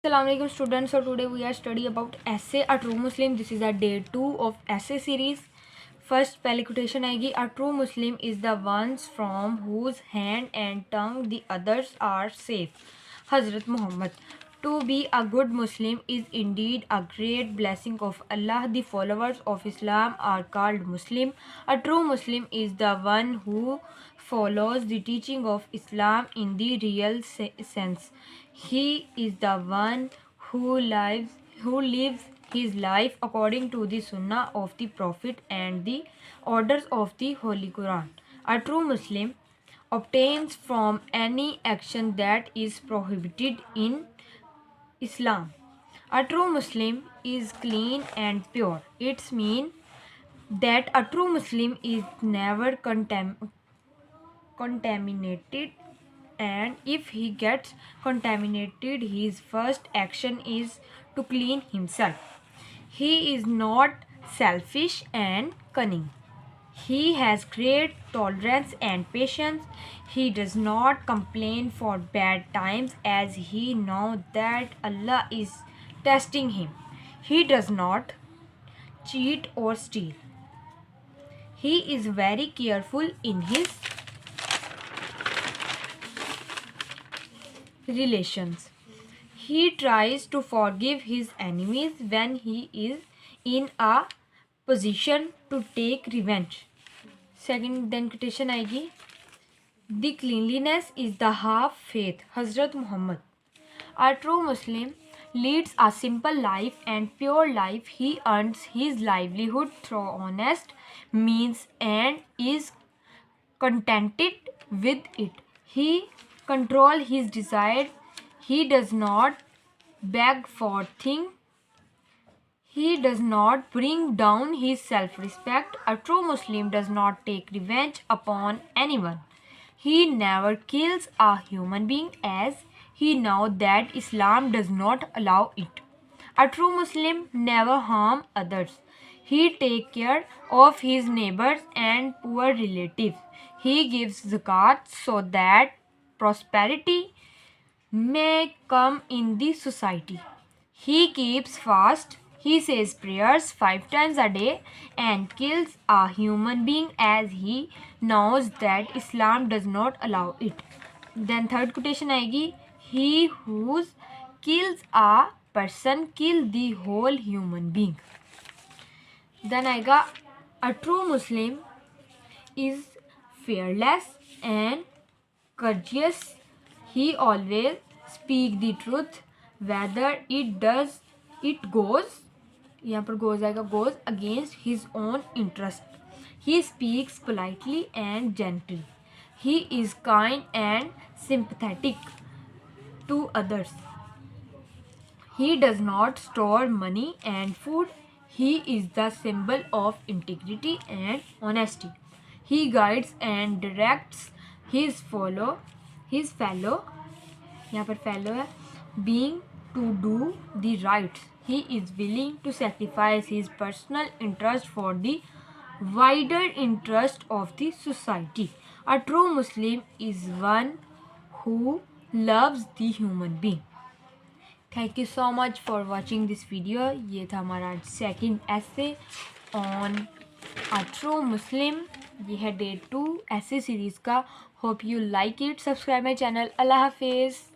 Assalamualaikum students. So today we are study about essay A True Muslim. This is a day 2 of essay series. First पहली quotation आएगी A true Muslim is the ones from whose hand and tongue the others are safe. Hazrat Muhammad. To be a good Muslim is indeed a great blessing of Allah. The followers of Islam are called Muslim. A true Muslim is the one who follows the teaching of Islam in the real sense. He is the one who lives his life according to the Sunnah of the Prophet and the orders of the Holy Quran. A true Muslim obtains from any action that is prohibited in Islam. A true Muslim is clean and pure. It means that a true Muslim is never contaminated, and if he gets contaminated, his first action is to clean himself. He is not selfish and cunning. He has great tolerance and patience. He does not complain for bad times as he knows that Allah is testing him. He does not cheat or steal. He is very careful in his relations. He tries to forgive his enemies when he is in a position to take revenge. Second then quotation आएगी The cleanliness is the half faith. Hazrat Muhammad. A true Muslim leads a simple life and pure life. He earns his livelihood through honest means and is contented with it. He controls his desire. He does not beg for things. He does not bring down his self-respect. A true Muslim does not take revenge upon anyone. He never kills a human being as he knows that Islam does not allow it. A true Muslim never harms others. He takes care of his neighbors and poor relatives. He gives zakat so that prosperity may come in the society. He keeps fast. He says prayers 5 times a day and kills a human being as he knows that Islam does not allow it. Then third quotation आएगी He who kills a person kills the whole human being. Then आएगा A true Muslim is fearless and courteous. He always speaks the truth whether it goes यहाँ पर goes आएगा goes against his own interest. He speaks politely and gently. He is kind and sympathetic to others. He does not store money and food. He is the symbol of integrity and honesty. He guides and directs his fellow यहाँ पर fellow है being to do the right. He is willing to sacrifice his personal interest for the wider interest of the society. A true Muslim is one who loves the human being. Thank you so much for watching this video. ये था हमारा second essay on A True Muslim. ये है day 2 essay series का. Hope you like it. Subscribe my channel. Allah Hafiz.